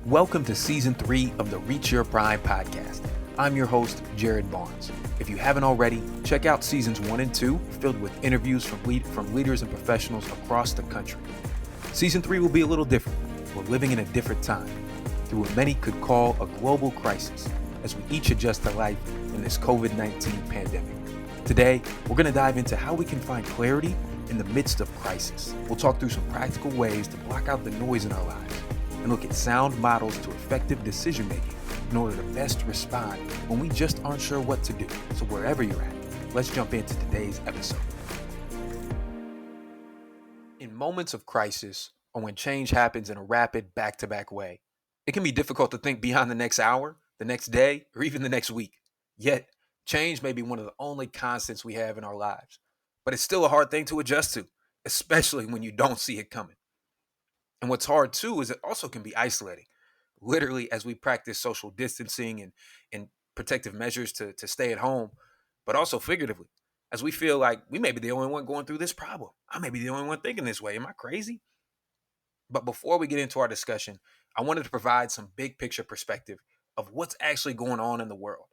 Welcome to Season 3 of the Reach Your Prime podcast. I'm your host, Jarrod Barnes. If you haven't already, check out Seasons 1 and 2, filled with interviews from leaders and professionals across the country. Season 3 will be a little different. We're living in a different time, through what many could call a global crisis, as we each adjust to life in this COVID-19 pandemic. Today, we're going to dive into how we can find clarity in the midst of crisis. We'll talk through some practical ways to block out the noise in our lives and look at sound models to effective decision making in order to best respond when we just aren't sure what to do. So wherever you're at, let's jump into today's episode. In moments of crisis, or when change happens in a rapid back-to-back way, it can be difficult to think beyond the next hour, the next day, or even the next week. Yet, change may be one of the only constants we have in our lives. But it's still a hard thing to adjust to, especially when you don't see it coming. And what's hard too is it also can be isolating, literally as we practice social distancing and protective measures to stay at home, but also figuratively, as we feel like we may be the only one going through this problem. I may be the only one thinking this way. Am I crazy? But before we get into our discussion, I wanted to provide some big picture perspective of what's actually going on in the world.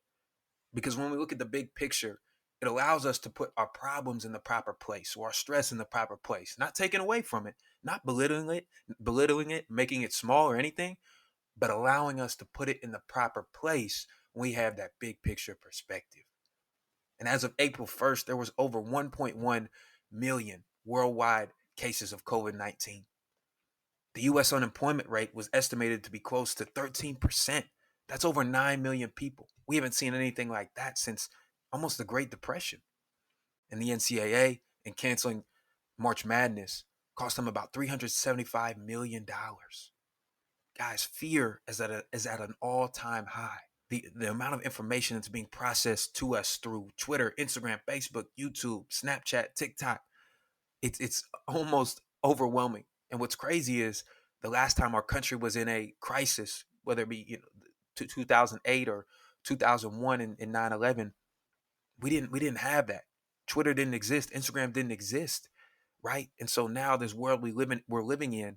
Because when we look at the big picture, it allows us to put our problems in the proper place or our stress in the proper place, not taking away from it, not belittling it, making it small or anything, but allowing us to put it in the proper place when we have that big picture perspective. And as of April 1st, there was over 1.1 million worldwide cases of COVID-19. The U.S. unemployment rate was estimated to be close to 13%. That's over 9 million people. We haven't seen anything like that since almost the Great Depression. And the NCAA, in canceling March Madness, cost them about $375 million. Guys, fear is at an all-time high. The amount of information that's being processed to us through Twitter, Instagram, Facebook, YouTube, Snapchat, TikTok, it's almost overwhelming. And what's crazy is the last time our country was in a crisis, whether it be 2008 or 2001 and 9/11, we didn't have that. Twitter didn't exist. Instagram didn't exist, right? And so now this world we're living in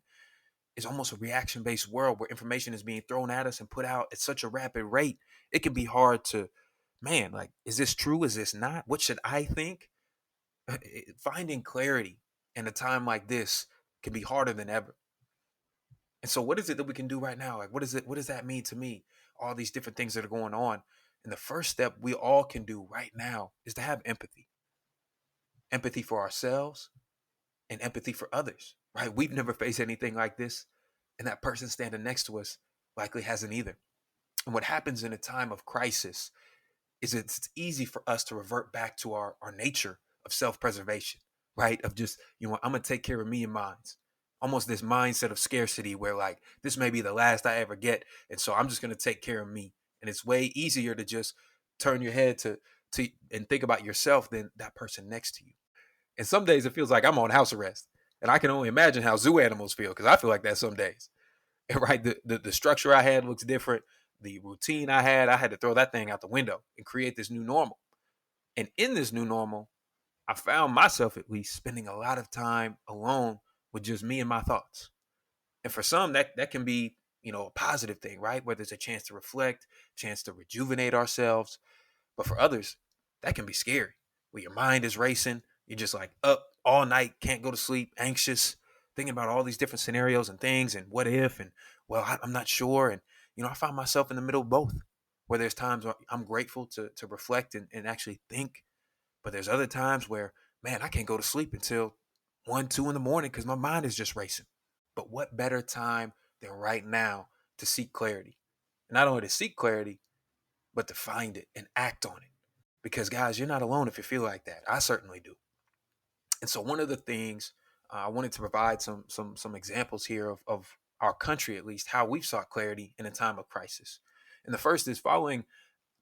is almost a reaction-based world where information is being thrown at us and put out at such a rapid rate. It can be hard to, is this true? Is this not? What should I think? Finding clarity in a time like this can be harder than ever. And so what is it that we can do right now? What does that mean to me? All these different things that are going on. And the first step we all can do right now is to have empathy. Empathy for ourselves and empathy for others, right? We've never faced anything like this, and that person standing next to us likely hasn't either. And what happens in a time of crisis is it's easy for us to revert back to our nature of self-preservation, right? Of just, I'm going to take care of me and mine. Almost this mindset of scarcity where this may be the last I ever get, and so I'm just going to take care of me. And it's way easier to just turn your head to and think about yourself than that person next to you. And some days it feels like I'm on house arrest. And I can only imagine how zoo animals feel, because I feel like that some days. And right, the structure I had looks different. The routine I had to throw that thing out the window and create this new normal. And in this new normal, I found myself at least spending a lot of time alone with just me and my thoughts. And for some, that can be a positive thing, right? Where there's a chance to reflect, chance to rejuvenate ourselves. But for others, that can be scary. Where your mind is racing, you're just up all night, can't go to sleep, anxious, thinking about all these different scenarios and things and what if, and I'm not sure. And, I find myself in the middle of both, where there's times where I'm grateful to reflect and actually think. But there's other times where, man, I can't go to sleep until 1, 2 in the morning because my mind is just racing. But what better time than right now to seek clarity? And not only to seek clarity, but to find it and act on it. Because guys, you're not alone if you feel like that. I certainly do. And so one of the things I wanted to provide some examples here of our country, at least, how we've sought clarity in a time of crisis. And the first is following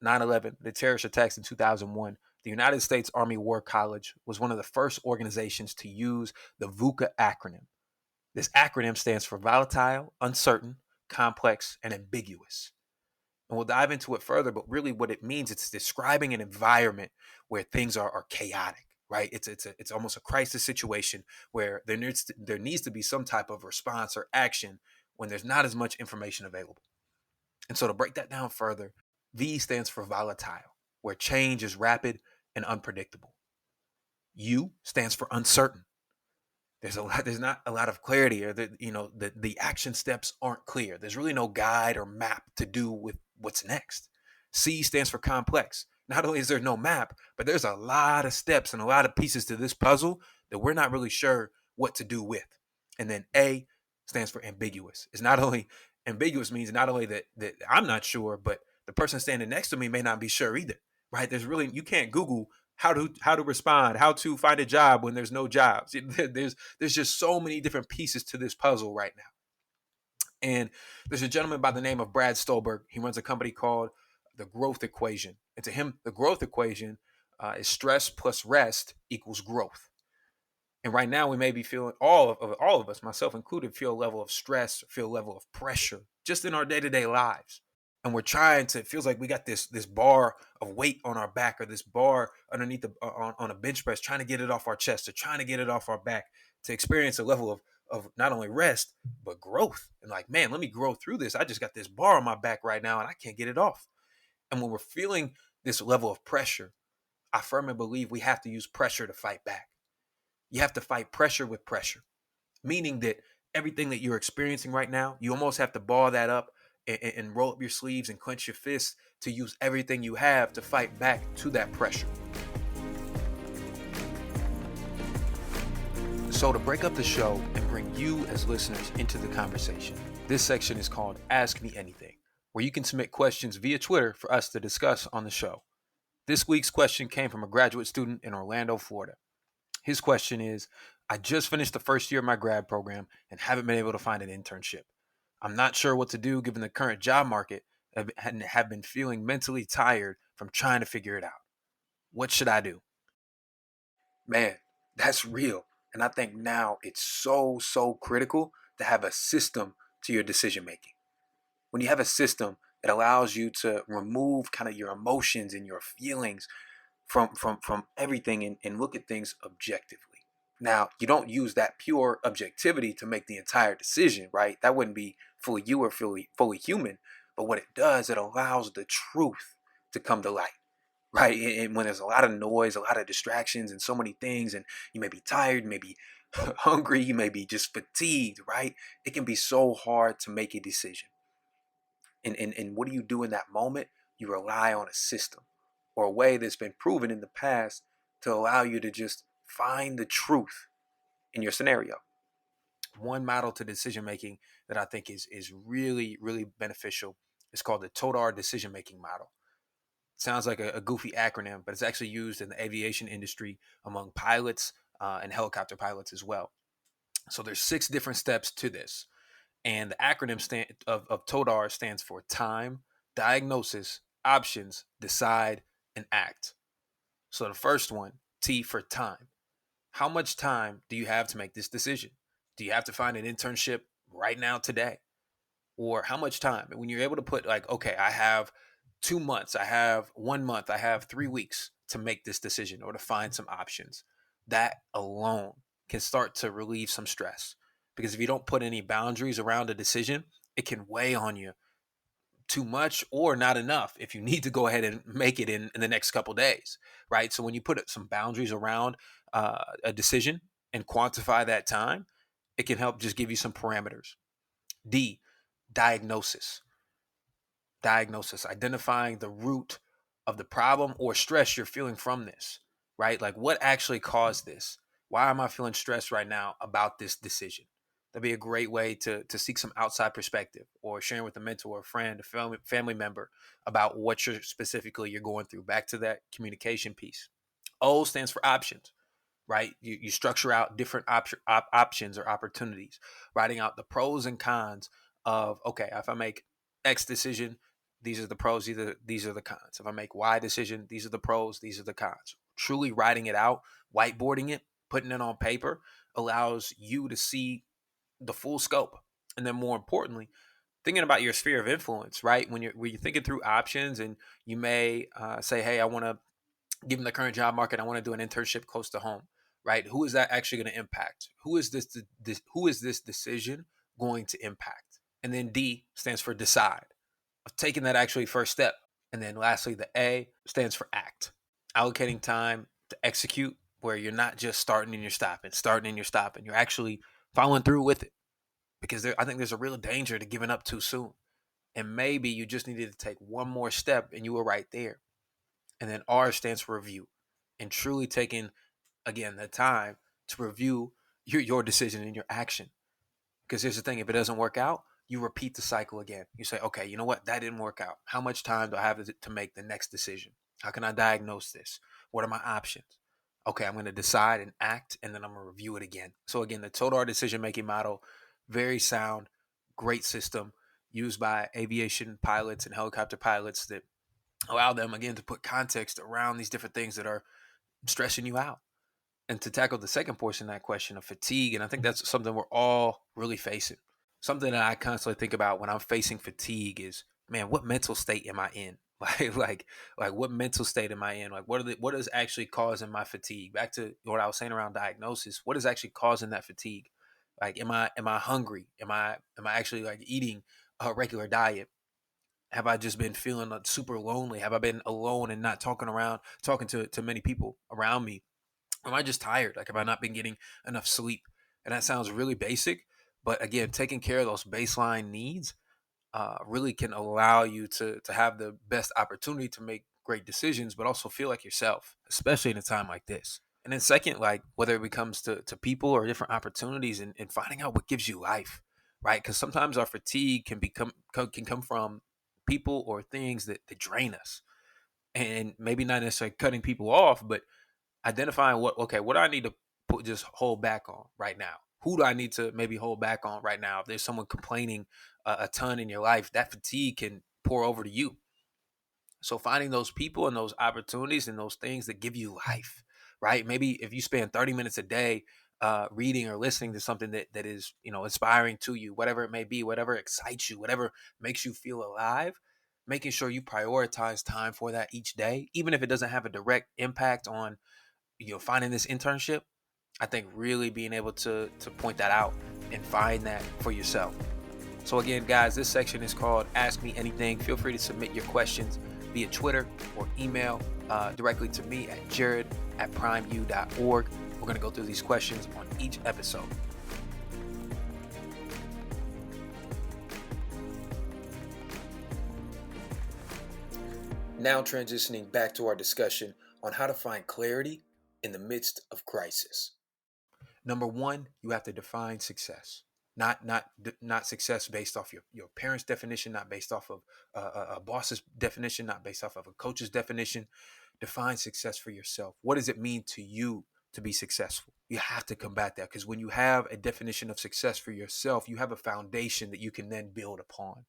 9/11, the terrorist attacks in 2001, the United States Army War College was one of the first organizations to use the VUCA acronym. This acronym stands for volatile, uncertain, complex, and ambiguous. And we'll dive into it further, but really what it means, it's describing an environment where things are chaotic, right? It's almost a crisis situation where there needs to be some type of response or action when there's not as much information available. And so to break that down further, V stands for volatile, where change is rapid and unpredictable. U stands for uncertain. There's not a lot of clarity, or the action steps aren't clear. There's really no guide or map to do with what's next. C stands for complex. Not only is there no map, but there's a lot of steps and a lot of pieces to this puzzle that we're not really sure what to do with. And then A stands for ambiguous. It's not only ambiguous means not only that I'm not sure, but the person standing next to me may not be sure either. Right? You can't Google how to respond, how to find a job when there's no jobs. There's just so many different pieces to this puzzle right now. And there's a gentleman by the name of Brad Stolberg. He runs a company called The Growth Equation. And to him, the growth equation is stress plus rest equals growth. And right now we may be feeling, all of us, myself included, feel a level of stress, feel a level of pressure just in our day-to-day lives. And we're trying to, it feels like we got this bar of weight on our back, or this bar underneath on a bench press, trying to get it off our chest, or trying to get it off our back, to experience a level of not only rest, but growth. And like, man, let me grow through this. I just got this bar on my back right now and I can't get it off. And when we're feeling this level of pressure, I firmly believe we have to use pressure to fight back. You have to fight pressure with pressure, meaning that everything that you're experiencing right now, you almost have to ball that up and roll up your sleeves and clench your fists to use everything you have to fight back to that pressure. So to break up the show and bring you as listeners into the conversation, this section is called Ask Me Anything, where you can submit questions via Twitter for us to discuss on the show. This week's question came from a graduate student in Orlando, Florida. His question is, I just finished the first year of my grad program and haven't been able to find an internship. I'm not sure what to do given the current job market and have been feeling mentally tired from trying to figure it out. What should I do? Man, that's real. And I think now it's so critical to have a system to your decision making. When you have a system, it allows you to remove kind of your emotions and your feelings from everything and look at things objectively. Now, you don't use that pure objectivity to make the entire decision, right? That wouldn't be fully you or fully human. But what it does, it allows the truth to come to light, right? And when there's a lot of noise, a lot of distractions and so many things, and you may be tired, maybe hungry, you may be just fatigued, right? It can be so hard to make a decision. And what do you do in that moment? You rely on a system or a way that's been proven in the past to allow you to just find the truth in your scenario. One model to decision making that I think is really beneficial is called the TODAR decision making model. It sounds like a goofy acronym, but it's actually used in the aviation industry among pilots and helicopter pilots as well. So there's 6 different steps to this. And the acronym of TODAR stands for time, diagnosis, options, decide, and act. So the first one, T for time. How much time do you have to make this decision? Do you have to find an internship right now today? Or how much time? And when you're able to put like, okay, I have 2 months, I have 1 month, I have 3 weeks to make this decision or to find some options, that alone can start to relieve some stress. Because if you don't put any boundaries around a decision, it can weigh on you too much or not enough if you need to go ahead and make it in the next couple days, right? So when you put some boundaries around a decision and quantify that time, it can help just give you some parameters. D, diagnosis. Diagnosis, identifying the root of the problem or stress you're feeling from this, right? Like what actually caused this? Why am I feeling stressed right now about this decision? That'd be a great way to seek some outside perspective or sharing with a mentor, a friend, a family member about what you're going through. Back to that communication piece. O stands for options, right? You structure out different options or opportunities, writing out the pros and cons of, okay, if I make X decision, these are the pros, these are the cons. If I make Y decision, these are the pros, these are the cons. Truly writing it out, whiteboarding it, putting it on paper allows you to see the full scope. And then more importantly, thinking about your sphere of influence, right? When you're thinking through options and you may say, hey, I want to, given the current job market, I want to do an internship close to home, right? Who is that actually going to impact? Who is this decision going to impact? And then D stands for decide, of taking that actually first step. And then lastly, the A stands for act, allocating time to execute, where you're not just starting and you're stopping, starting and you're stopping. You're actually following through with it, because I think there's a real danger to giving up too soon. And maybe you just needed to take one more step and you were right there. And then R stands for review, and truly taking, again, the time to review your decision and your action. Because here's the thing, if it doesn't work out, you repeat the cycle again. You say, okay, you know what? That didn't work out. How much time do I have to make the next decision? How can I diagnose this? What are my options? Okay, I'm going to decide and act, and then I'm going to review it again. So again, the Total R decision-making model, very sound, great system used by aviation pilots and helicopter pilots that allow them, again, to put context around these different things that are stressing you out. And to tackle the second portion of that question of fatigue, and I think that's something we're all really facing. Something that I constantly think about when I'm facing fatigue is, man, what mental state am I in? Like what mental state am I in? Like what is actually causing my fatigue? Back to what I was saying around diagnosis, what is actually causing that fatigue? Like am I hungry? Am I actually like eating a regular diet? Have I just been feeling like super lonely? Have I been alone and not talking to many people around me? Am I just tired? Like, have I not been getting enough sleep? And that sounds really basic, but again, taking care of those baseline needs really can allow you to have the best opportunity to make great decisions, but also feel like yourself, especially in a time like this. And then second, like whether it comes to people or different opportunities, and finding out what gives you life, right? Because sometimes our fatigue can come from people or things that drain us, and maybe not necessarily cutting people off, but identifying what do I need to just hold back on right now? Who do I need to maybe hold back on right now? If there's someone complaining a ton in your life, that fatigue can pour over to you. So finding those people and those opportunities and those things that give you life, right? Maybe if you spend 30 minutes a day reading or listening to something that is, inspiring to you, whatever it may be, whatever excites you, whatever makes you feel alive, making sure you prioritize time for that each day, even if it doesn't have a direct impact on finding this internship. I think really being able to point that out and find that for yourself. So again, guys, this section is called Ask Me Anything. Feel free to submit your questions via Twitter or email directly to me at jarrod@primeu.org. We're going to go through these questions on each episode. Now transitioning back to our discussion on how to find clarity in the midst of crisis. Number one, you have to define success. Not success based off your parents' definition, not based off of a boss's definition, not based off of a coach's definition. Define success for yourself. What does it mean to you to be successful? You have to combat that, because when you have a definition of success for yourself, you have a foundation that you can then build upon.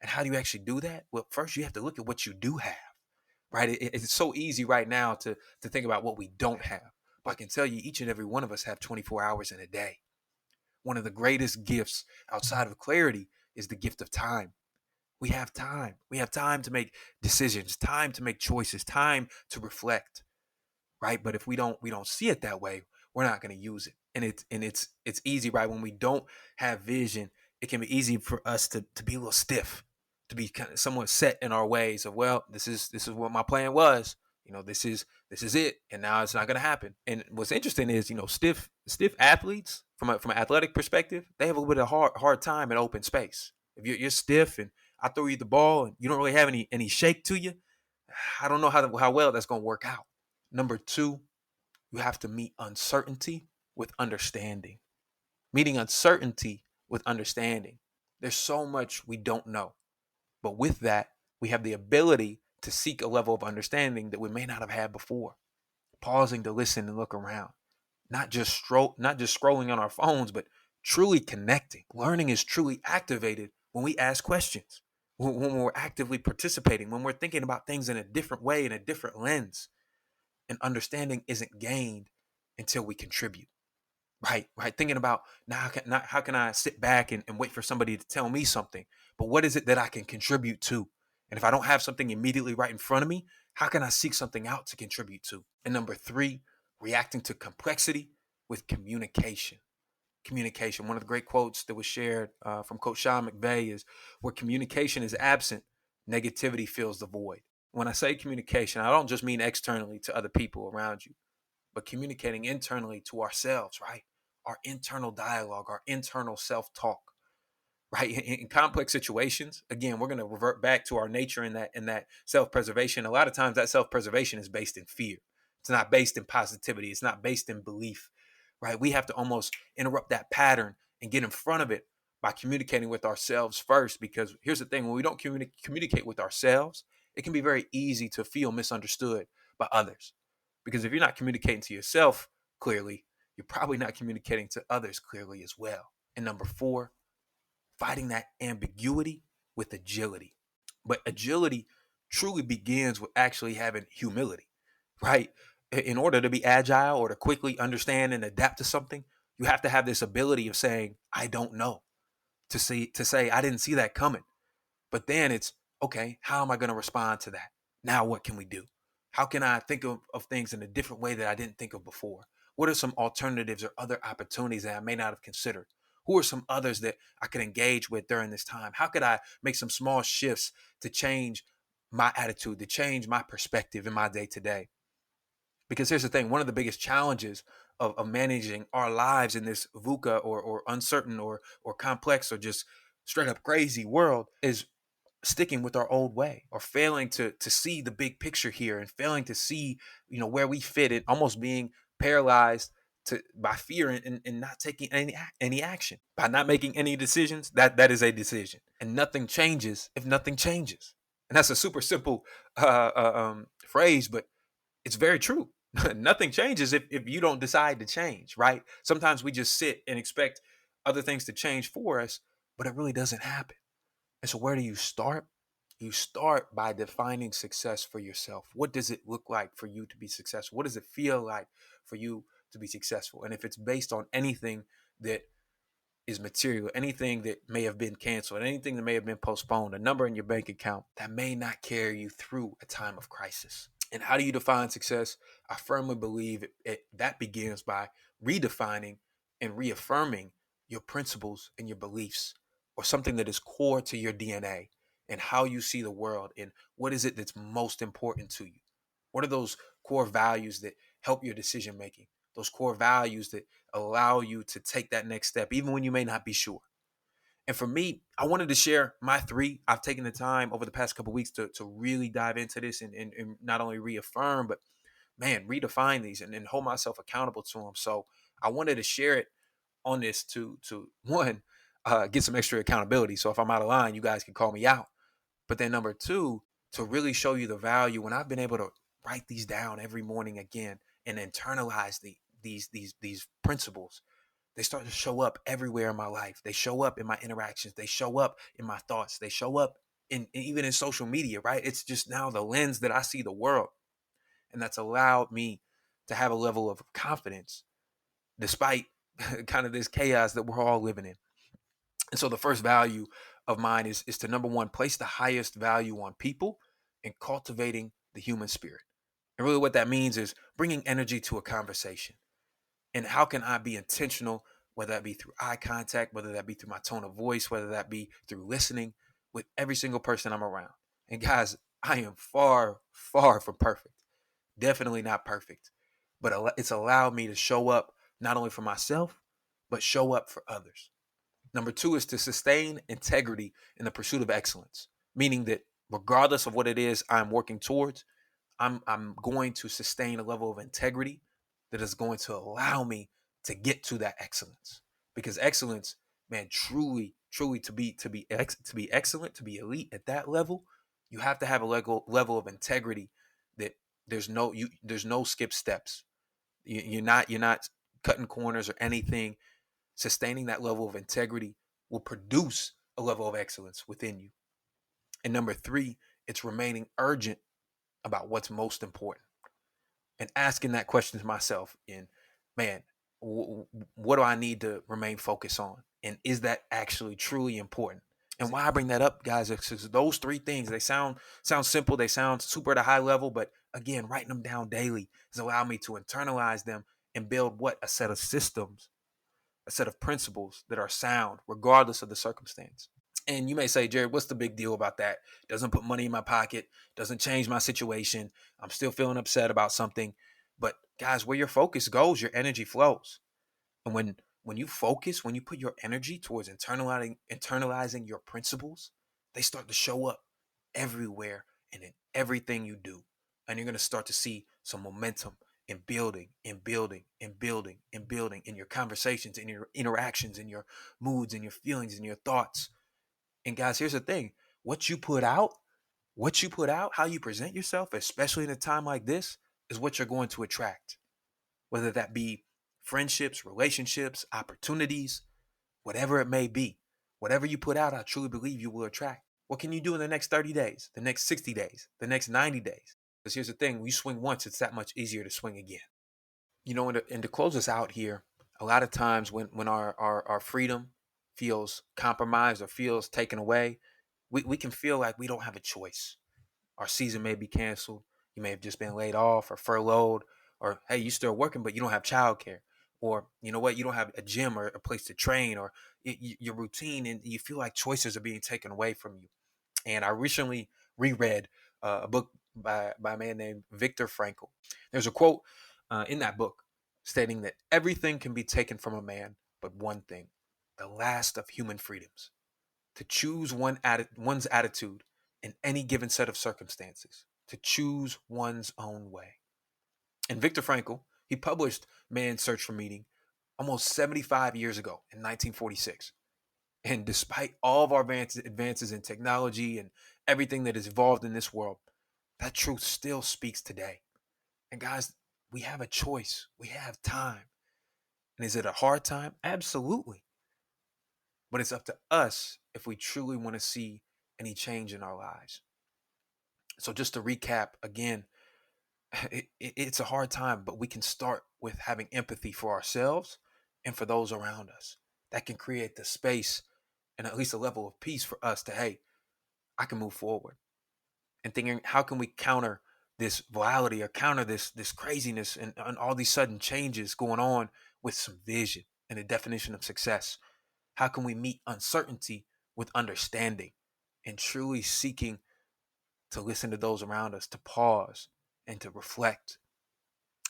And how do you actually do that? Well, first you have to look at what you do have, right? It's so easy right now to think about what we don't have. But I can tell you, each and every one of us have 24 hours in a day. One of the greatest gifts outside of clarity is the gift of time. We have time. We have time to make decisions, time to make choices, time to reflect, right? But if we don't see it that way, we're not going to use it. And it's easy, right? When we don't have vision, it can be easy for us to be a little stiff, to be kind of somewhat set in our ways of, well, this is what my plan was. This is it, and now it's not going to happen. And what's interesting is, stiff athletes from an athletic perspective, they have a little bit of hard time in open space. If you're stiff and I throw you the ball and you don't really have any shake to you, I don't know how well that's going to work out. Number two, you have to meet uncertainty with understanding. Meeting uncertainty with understanding. There's so much we don't know, but with that, we have the ability to seek a level of understanding that we may not have had before. Pausing to listen and look around, not just scrolling on our phones, but truly connecting. Learning is truly activated when we ask questions, when we're actively participating, when we're thinking about things in a different way, in a different lens. And understanding isn't gained until we contribute. Right. Thinking about, now how can I sit back and wait for somebody to tell me something, but what is it that I can contribute to? And if I don't have something immediately right in front of me, how can I seek something out to contribute to? And number three, reacting to complexity with communication. communication. One of the great quotes that was shared from Coach Sean McVay is, where communication is absent, negativity fills the void. When I say communication, I don't just mean externally to other people around you, but communicating internally to ourselves, right? Our internal dialogue, our internal self-talk, right? In complex situations, again, we're going to revert back to our nature in that self-preservation. A lot of times that self-preservation is based in fear. It's not based in positivity. It's not based in belief, right? We have to almost interrupt that pattern and get in front of it by communicating with ourselves first. Because here's the thing: when we don't communicate with ourselves, it can be very easy to feel misunderstood by others. Because if you're not communicating to yourself clearly, you're probably not communicating to others clearly as well. And number four, fighting that ambiguity with agility. But agility truly begins with actually having humility, right? In order to be agile or to quickly understand and adapt to something, you have to have this ability of saying, I don't know, to say, I didn't see that coming. But then it's, okay, how am I going to respond to that? Now, what can we do? How can I think of things in a different way that I didn't think of before? What are some alternatives or other opportunities that I may not have considered? Who are some others that I could engage with during this time? How could I make some small shifts to change my attitude, to change my perspective in my day to day? Because here's the thing: one of the biggest challenges of managing our lives in this VUCA or uncertain or complex or just straight up crazy world is sticking with our old way, or failing to see the big picture here, and failing to see where we fit it, almost being paralyzed by fear, and not taking any action, by not making any decisions. That is a decision, and nothing changes if nothing changes. And that's a super simple phrase, but it's very true. Nothing changes if you don't decide to change, right? Sometimes we just sit and expect other things to change for us, but it really doesn't happen. And so where do you start? You start by defining success for yourself. What does it look like for you to be successful? What does it feel like for you to be successful? And if it's based on anything that is material, anything that may have been canceled, anything that may have been postponed, a number in your bank account that may not carry you through a time of crisis. And how do you define success? I firmly believe that begins by redefining and reaffirming your principles and your beliefs, or something that is core to your DNA and how you see the world, and what is it that's most important to you. What are those core values that help your decision making? Those core values that allow you to take that next step, even when you may not be sure. And for me, I wanted to share my three. I've taken the time over the past couple of weeks to really dive into this, and not only reaffirm, but man, redefine these, and hold myself accountable to them. So I wanted to share it on this to one, get some extra accountability. So if I'm out of line, you guys can call me out. But then number two, to really show you the value. When I've been able to write these down every morning again and internalize these principles, they start to show up everywhere in my life. They show up in my interactions. They show up in my thoughts. They show up in even in social media, right? It's just now the lens that I see the world. And that's allowed me to have a level of confidence despite kind of this chaos that we're all living in. And so the first value of mine is to, number one, place the highest value on people and cultivating the human spirit. And really what that means is bringing energy to a conversation. And how can I be intentional, whether that be through eye contact, whether that be through my tone of voice, whether that be through listening with every single person I'm around. And guys, I am far, far from perfect. Definitely not perfect. But it's allowed me to show up not only for myself, but show up for others. Number two is to sustain integrity in the pursuit of excellence, meaning that regardless of what it is I'm working towards, I'm going to sustain a level of integrity that is going to allow me to get to that excellence. Because excellence, man, truly to be excellent, to be elite at that level, you have to have a level of integrity that there's no skip steps. You're not cutting corners or anything. Sustaining that level of integrity will produce a level of excellence within you. And number three, it's remaining urgent about what's most important, and asking that question to myself. And man, what do I need to remain focused on? And is that actually truly important? And why I bring that up, guys, is because those three things, they sound simple, they sound super at a high level, but again, writing them down daily has allowed me to internalize them and build a set of systems, a set of principles that are sound regardless of the circumstance. And you may say, Jarrod, what's the big deal about that? Doesn't put money in my pocket, doesn't change my situation. I'm still feeling upset about something. But guys, where your focus goes, your energy flows. And when you focus, when you put your energy towards internalizing your principles, they start to show up everywhere and in everything you do. And you're going to start to see some momentum in building and building and building and building in your conversations, in your interactions, in your moods, in your feelings, in your thoughts. And guys, here's the thing. What you put out, how you present yourself, especially in a time like this, is what you're going to attract. Whether that be friendships, relationships, opportunities, whatever it may be. Whatever you put out, I truly believe you will attract. What can you do in the next 30 days, the next 60 days, the next 90 days? Because here's the thing, when you swing once, it's that much easier to swing again. And to close us out here, a lot of times when our freedom feels compromised or feels taken away, we can feel like we don't have a choice. Our season may be canceled. You may have just been laid off or furloughed, or hey, you're still working, but you don't have childcare. Or you know what, you don't have a gym or a place to train, or your routine, and you feel like choices are being taken away from you. And I recently reread a book by a man named Viktor Frankl. There's a quote in that book stating that everything can be taken from a man, but one thing, the last of human freedoms, to choose one's attitude in any given set of circumstances, to choose one's own way. And Viktor Frankl, he published Man's Search for Meaning almost 75 years ago in 1946. And despite all of our advances in technology and everything that has evolved in this world, that truth still speaks today. And guys, we have a choice. We have time. And is it a hard time? Absolutely. But it's up to us if we truly want to see any change in our lives. So just to recap again, it's a hard time, but we can start with having empathy for ourselves and for those around us. That can create the space and at least a level of peace for us to, hey, I can move forward. And thinking, how can we counter this volatility or counter this craziness and all these sudden changes going on with some vision and a definition of success? How can we meet uncertainty with understanding and truly seeking to listen to those around us, to pause and to reflect?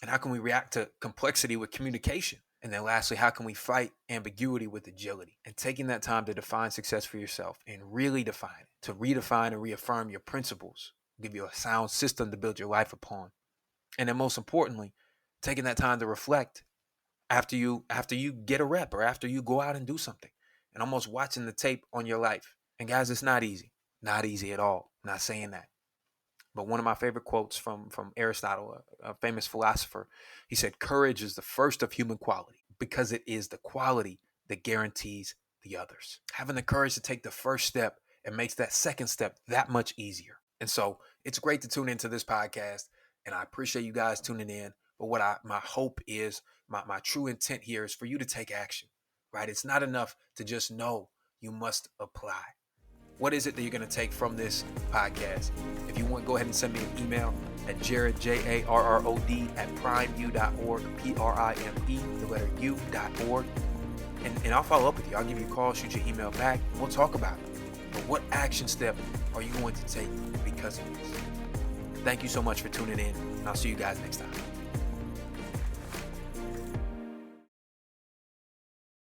And how can we react to complexity with communication? And then lastly, how can we fight ambiguity with agility? And taking that time to define success for yourself and really define it, to redefine and reaffirm your principles, give you a sound system to build your life upon. And then most importantly, taking that time to reflect after you get a rep or after you go out and do something, and almost watching the tape on your life. And guys, it's not easy. Not easy at all. I'm not saying that. But one of my favorite quotes from Aristotle, a famous philosopher, he said, courage is the first of human quality because it is the quality that guarantees the others. Having the courage to take the first step, it makes that second step that much easier. And so it's great to tune into this podcast, and I appreciate you guys tuning in. But my hope is, my true intent here is for you to take action, right? It's not enough to just know, you must apply. What is it that you're going to take from this podcast? If you want, go ahead and send me an email at Jarrod, Jarrod, at primeu.org, PRIME, the letter U.org. And I'll follow up with you. I'll give you a call, shoot your email back, and we'll talk about it. But what action step are you going to take because of this? Thank you so much for tuning in, and I'll see you guys next time.